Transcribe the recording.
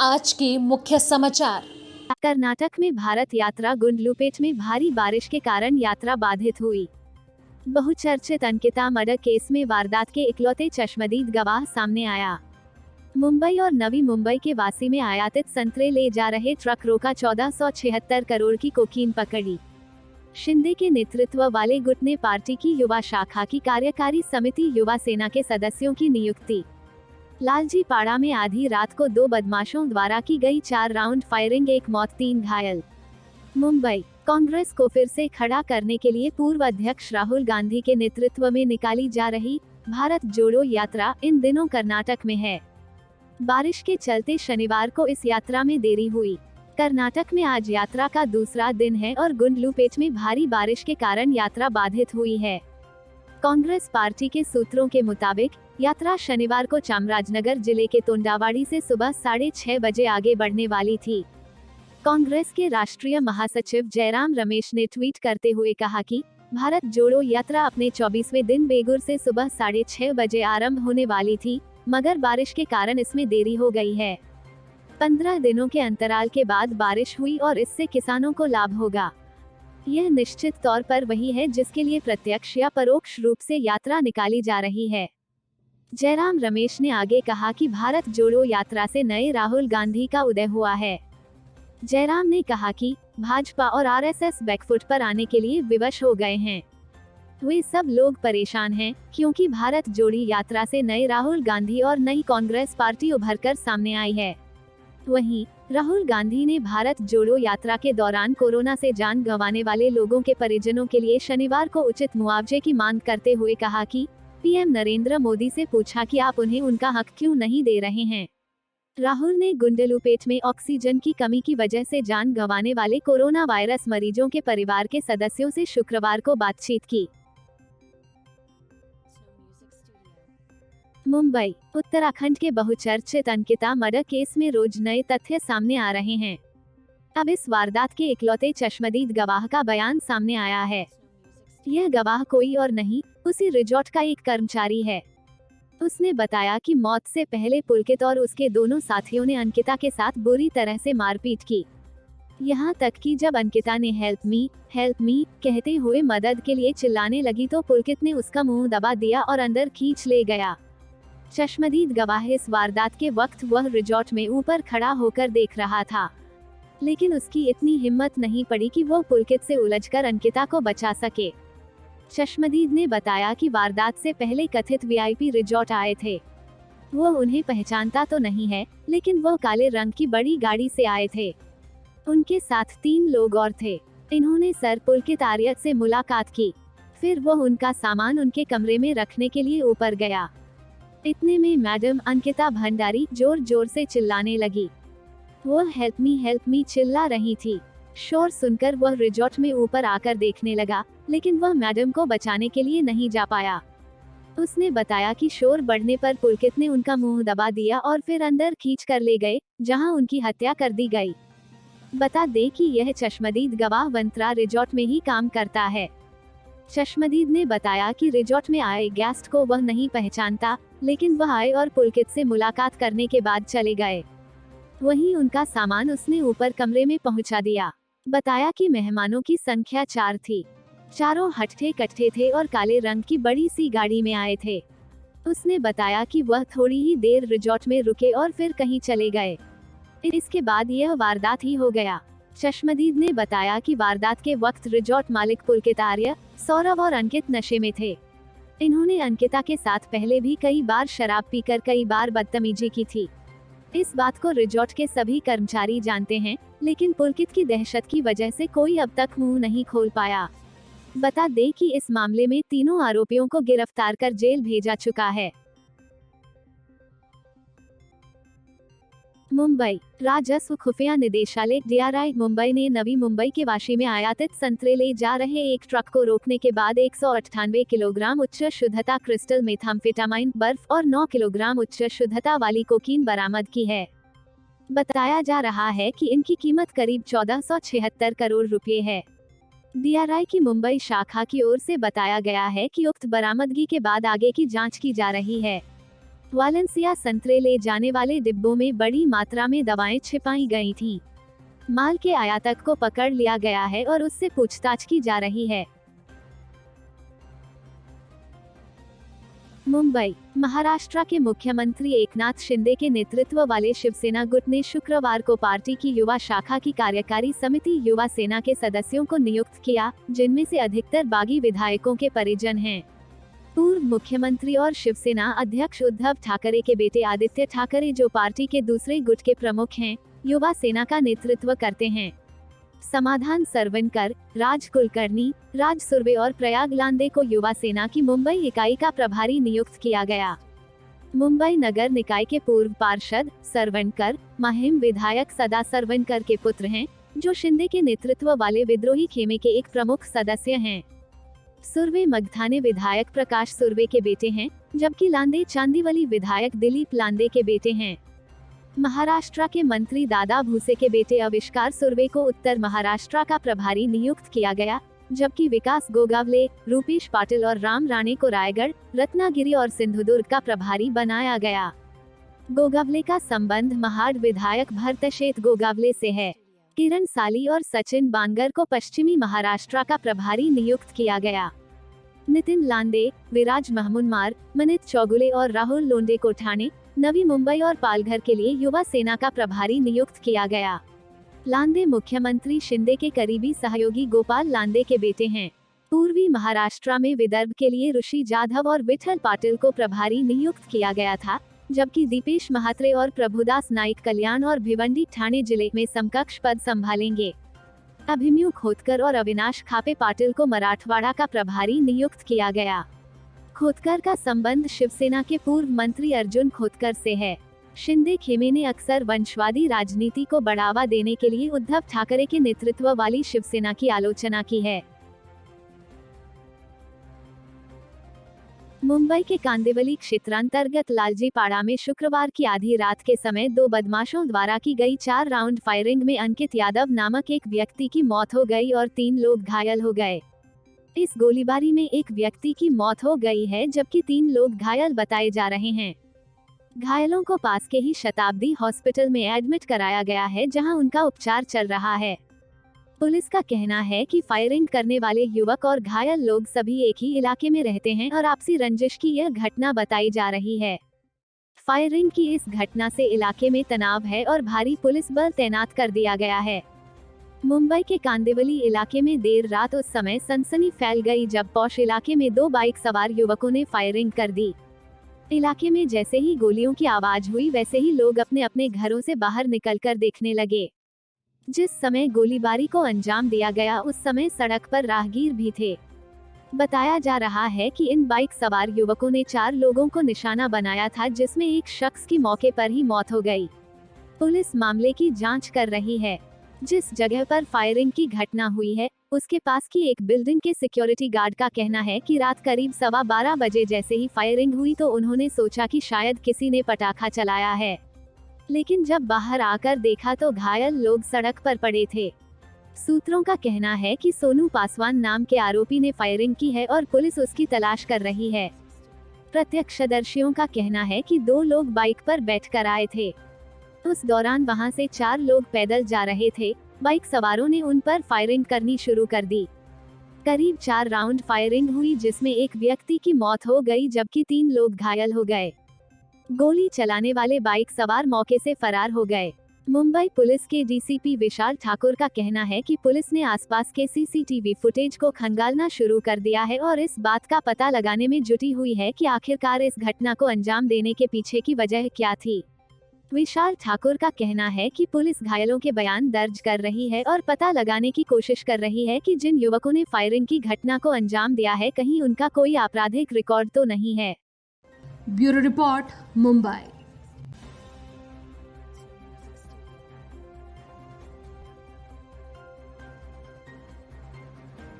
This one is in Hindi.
आज के मुख्य समाचार। कर्नाटक में भारत यात्रा गुंडलुपेट में भारी बारिश के कारण यात्रा बाधित हुई। बहुचर्चित अंकिता मर्डर केस में वारदात के इकलौते चश्मदीद गवाह सामने आया। मुंबई और नवी मुंबई के वासी में आयातित संतरे ले जा रहे ट्रक रोका, 1476 करोड़ की कोकीन पकड़ी। शिंदे के नेतृत्व वाले गुट ने पार्टी की युवा शाखा की कार्यकारी समिति युवा सेना के सदस्यों की नियुक्ति। लालजी पाड़ा में आधी रात को 2 बदमाशों द्वारा की गई 4 राउंड फायरिंग, 1 मौत 3 घायल। मुंबई कांग्रेस को फिर से खड़ा करने के लिए पूर्व अध्यक्ष राहुल गांधी के नेतृत्व में निकाली जा रही भारत जोड़ो यात्रा इन दिनों कर्नाटक में है। बारिश के चलते शनिवार को इस यात्रा में देरी हुई। कर्नाटक में आज यात्रा का दूसरा दिन है और गुंडलुपेट में भारी बारिश के कारण यात्रा बाधित हुई है। कांग्रेस पार्टी के सूत्रों के मुताबिक यात्रा शनिवार को चामराजनगर जिले के तोंडावाड़ी से सुबह 6:30 बजे आगे बढ़ने वाली थी। कांग्रेस के राष्ट्रीय महासचिव जयराम रमेश ने ट्वीट करते हुए कहा कि भारत जोड़ो यात्रा अपने 24वें दिन बेगूर से सुबह 6:30 बजे आरंभ होने वाली थी, मगर बारिश के कारण इसमें देरी हो गई है। 15 दिनों के अंतराल के बाद बारिश हुई और इससे किसानों को लाभ होगा। यह निश्चित तौर पर वही है जिसके लिए प्रत्यक्ष या परोक्ष रूप से यात्रा निकाली जा रही है। जयराम रमेश ने आगे कहा कि भारत जोड़ो यात्रा से नए राहुल गांधी का उदय हुआ है। जयराम ने कहा कि भाजपा और आरएसएस बैकफुट पर आने के लिए विवश हो गए हैं। वे सब लोग परेशान हैं क्योंकि भारत जोड़ी यात्रा से नए राहुल गांधी और नई कांग्रेस पार्टी उभरकर सामने आई है। वहीं राहुल गांधी ने भारत जोड़ो यात्रा के दौरान कोरोना से जान गंवाने वाले लोगों के परिजनों के लिए शनिवार को उचित मुआवजे की मांग करते हुए कहा कि पीएम नरेंद्र मोदी से पूछा कि आप उन्हें उनका हक क्यों नहीं दे रहे हैं। राहुल ने गुंडलुपेट में ऑक्सीजन की कमी की वजह से जान गंवाने वाले कोरोना वायरस मरीजों के परिवार के सदस्यों से शुक्रवार को बातचीत की। मुंबई उत्तराखंड के बहुचर्चित अंकिता मर्डर केस में रोज नए तथ्य सामने आ रहे हैं। अब इस वारदात के इकलौते चश्मदीद गवाह का बयान सामने आया है। यह गवाह कोई और नहीं, उसी रिजॉर्ट का एक कर्मचारी है। उसने बताया कि मौत से पहले पुलकित और उसके दोनों साथियों ने अंकिता के साथ बुरी तरह से मारपीट की। यहाँ तक कि जब अंकिता ने हेल्प मी कहते हुए मदद के लिए चिल्लाने लगी तो पुलकित ने उसका मुंह दबा दिया और अंदर खींच ले गया। चश्मदीद गवाह इस वारदात के वक्त वह रिजॉर्ट में ऊपर खड़ा होकर देख रहा था, लेकिन उसकी इतनी हिम्मत नहीं पड़ी कि वो पुलकित से उलझकर अंकिता को बचा सके। चश्मदीद ने बताया कि वारदात से पहले कथित वीआईपी रिजॉर्ट आए थे। वो उन्हें पहचानता तो नहीं है, लेकिन वो काले रंग की बड़ी गाड़ी से आए थे। उनके साथ 3 लोग और थे। इन्होंने सर पुलकित आर्य से मुलाकात की, फिर वो उनका सामान उनके कमरे में रखने के लिए ऊपर गया। इतने में मैडम अंकिता भंडारी जोर जोर से चिल्लाने लगी। वो हेल्प मी चिल्ला रही थी। शोर सुनकर वह रिजॉर्ट में ऊपर आकर देखने लगा, लेकिन वह मैडम को बचाने के लिए नहीं जा पाया। उसने बताया कि शोर बढ़ने पर पुलकित ने उनका मुंह दबा दिया और फिर अंदर खींच कर ले गए, जहां उनकी हत्या कर दी गई। बता दें कि यह चश्मदीद गवाह वंत्रा रिजॉर्ट में ही काम करता है। चश्मदीद ने बताया कि रिजॉर्ट में आए गेस्ट को वह नहीं पहचानता, लेकिन वह आए और पुलकित से मुलाकात करने के बाद चले गए। वहीं उनका सामान उसने ऊपर कमरे में पहुंचा दिया। बताया कि मेहमानों की संख्या 4 थी। चारों हट्ठे कट्ठे थे और काले रंग की बड़ी सी गाड़ी में आए थे। उसने बताया कि वह थोड़ी ही देर रिजॉर्ट में रुके और फिर कहीं चले गए। इसके बाद यह वारदात ही हो गया। चश्मदीद ने बताया कि वारदात के वक्त रिजॉर्ट मालिक पुलकित आर्य, सौरभ और अंकित नशे में थे। इन्होंने अंकिता के साथ पहले भी कई बार शराब पीकर कई बार बदतमीजी की थी। इस बात को रिजॉर्ट के सभी कर्मचारी जानते हैं, लेकिन पुलकित की दहशत की वजह से कोई अब तक मुंह नहीं खोल पाया। बता दें कि इस मामले में तीनों आरोपियों को गिरफ्तार कर जेल भेजा चुका है। मुंबई राजस्व खुफिया निदेशालय DRI मुंबई ने नवी मुंबई के वाशी में आयातित संतरे ले जा रहे एक ट्रक को रोकने के बाद 198 किलोग्राम उच्च शुद्धता क्रिस्टल मेथाम्फेटामाइन बर्फ और 9 किलोग्राम उच्च शुद्धता वाली कोकीन बरामद की है। बताया जा रहा है कि इनकी कीमत करीब 1476 करोड़ रुपए है। DRI की मुंबई शाखा की ओर से बताया गया है कि उक्त बरामदगी के बाद आगे की जांच की जा रही है। वालेंसिया संतरे ले जाने वाले डिब्बों में बड़ी मात्रा में दवाएं छिपाई गई थीं। माल के आयातक को पकड़ लिया गया है और उससे पूछताछ की जा रही है। मुंबई, महाराष्ट्र के मुख्यमंत्री एकनाथ शिंदे के नेतृत्व वाले शिवसेना गुट ने शुक्रवार को पार्टी की युवा शाखा की कार्यकारी समिति युवा सेना के सदस्यों को नियुक्त किया, जिनमें से अधिकतर बागी विधायकों के परिजन हैं। पूर्व मुख्यमंत्री और शिवसेना अध्यक्ष उद्धव ठाकरे के बेटे आदित्य ठाकरे, जो पार्टी के दूसरे गुट के प्रमुख हैं, युवा सेना का नेतृत्व करते हैं। समाधान सरवनकर, राज कुलकर्णी, राज सुर्वे और प्रयाग लांदे को युवा सेना की मुंबई इकाई का प्रभारी नियुक्त किया गया। मुंबई नगर निकाय के पूर्व पार्षद सरवनकर महिम विधायक सदा सरवनकर के पुत्र हैं, जो शिंदे के नेतृत्व वाले विद्रोही खेमे के एक प्रमुख सदस्य हैं। सुर्वे मगधाने विधायक प्रकाश सुर्वे के बेटे हैं, जबकि लांदे चांदीवली विधायक दिलीप लांदे के बेटे हैं। महाराष्ट्र के मंत्री दादा भूसे के बेटे आविष्कार सुर्वे को उत्तर महाराष्ट्र का प्रभारी नियुक्त किया गया, जबकि विकास गोगावले, रूपेश पाटिल और राम राणे को रायगढ़, रत्नागिरी और सिंधुदुर्ग का प्रभारी बनाया गया। गोगावले का संबंध महाड़ विधायक भरतशेठ गोगावले से है। किरण साली और सचिन बांगर को पश्चिमी महाराष्ट्र का प्रभारी नियुक्त किया गया। नितिन लांदे, विराज महमुनमार, मनित चौगुले और राहुल लोंडे को ठाणे, नवी मुंबई और पालघर के लिए युवा सेना का प्रभारी नियुक्त किया गया। लांदे मुख्यमंत्री शिंदे के करीबी सहयोगी गोपाल लांदे के बेटे हैं। पूर्वी महाराष्ट्र में विदर्भ के लिए ऋषि जाधव और विठल पाटिल को प्रभारी नियुक्त किया गया था, जबकि दीपेश महात्रे और प्रभुदास नाइक कल्याण और भिवंडी ठाणे जिले में समकक्ष पद संभालेंगे। अभिमन्यु खोतकर और अविनाश खापे पाटिल को मराठवाड़ा का प्रभारी नियुक्त किया गया। खोतकर का संबंध शिवसेना के पूर्व मंत्री अर्जुन खोतकर से है। शिंदे खेमे ने अक्सर वंशवादी राजनीति को बढ़ावा देने के लिए उद्धव ठाकरे के नेतृत्व वाली शिवसेना की आलोचना की है। मुंबई के कांदिवली क्षेत्रांतर्गत लालजीपाड़ा में शुक्रवार की आधी रात के समय 2 बदमाशों द्वारा की गई 4 राउंड फायरिंग में अंकित यादव नामक एक व्यक्ति की मौत हो गई और 3 लोग घायल हो गए। इस गोलीबारी में एक व्यक्ति की मौत हो गई है, जबकि 3 लोग घायल बताए जा रहे हैं। घायलों को पास के ही शताब्दी हॉस्पिटल में एडमिट कराया गया है, जहां उनका उपचार चल रहा है। पुलिस का कहना है कि फायरिंग करने वाले युवक और घायल लोग सभी एक ही इलाके में रहते हैं और आपसी रंजिश की यह घटना बताई जा रही है। फायरिंग की इस घटना से इलाके में तनाव है और भारी पुलिस बल तैनात कर दिया गया है। मुंबई के कांदिवली इलाके में देर रात उस समय सनसनी फैल गई जब पौष इलाके में 2 बाइक सवार युवकों ने फायरिंग कर दी। इलाके में जैसे ही गोलियों की आवाज हुई, वैसे ही लोग अपने अपने घरों से बाहर निकलकर देखने लगे। जिस समय गोलीबारी को अंजाम दिया गया, उस समय सड़क पर राहगीर भी थे। बताया जा रहा है कि इन बाइक सवार युवकों ने 4 लोगों को निशाना बनाया था, जिसमें एक शख्स की मौके पर ही मौत हो गई। पुलिस मामले की जांच कर रही है। जिस जगह पर फायरिंग की घटना हुई है, उसके पास की एक बिल्डिंग के सिक्योरिटी गार्ड का कहना है कि रात करीब 12:15 बजे जैसे ही फायरिंग हुई तो उन्होंने सोचा कि शायद किसी ने पटाखा चलाया है, लेकिन जब बाहर आकर देखा तो घायल लोग सड़क पर पड़े थे। सूत्रों का कहना है कि सोनू पासवान नाम के आरोपी ने फायरिंग की है और पुलिस उसकी तलाश कर रही है। प्रत्यक्षदर्शियों का कहना है कि 2 लोग बाइक पर बैठकर आए थे। उस दौरान वहां से 4 लोग पैदल जा रहे थे। बाइक सवारों ने उन पर फायरिंग करनी शुरू कर दी। करीब 4 राउंड फायरिंग हुई, जिसमें एक व्यक्ति की मौत हो गई जबकि 3 लोग घायल हो गए। गोली चलाने वाले बाइक सवार मौके से फरार हो गए। मुंबई पुलिस के डीसीपी विशाल ठाकुर का कहना है कि पुलिस ने आसपास के सीसीटीवी फुटेज को खंगालना शुरू कर दिया है और इस बात का पता लगाने में जुटी हुई है कि आखिरकार इस घटना को अंजाम देने के पीछे की वजह क्या थी। विशाल ठाकुर का कहना है कि पुलिस घायलों के बयान दर्ज कर रही है और पता लगाने की कोशिश कर रही है कि जिन युवकों ने फायरिंग की घटना को अंजाम दिया है, कहीं उनका कोई आपराधिक रिकॉर्ड तो नहीं है। Bureau report, Mumbai.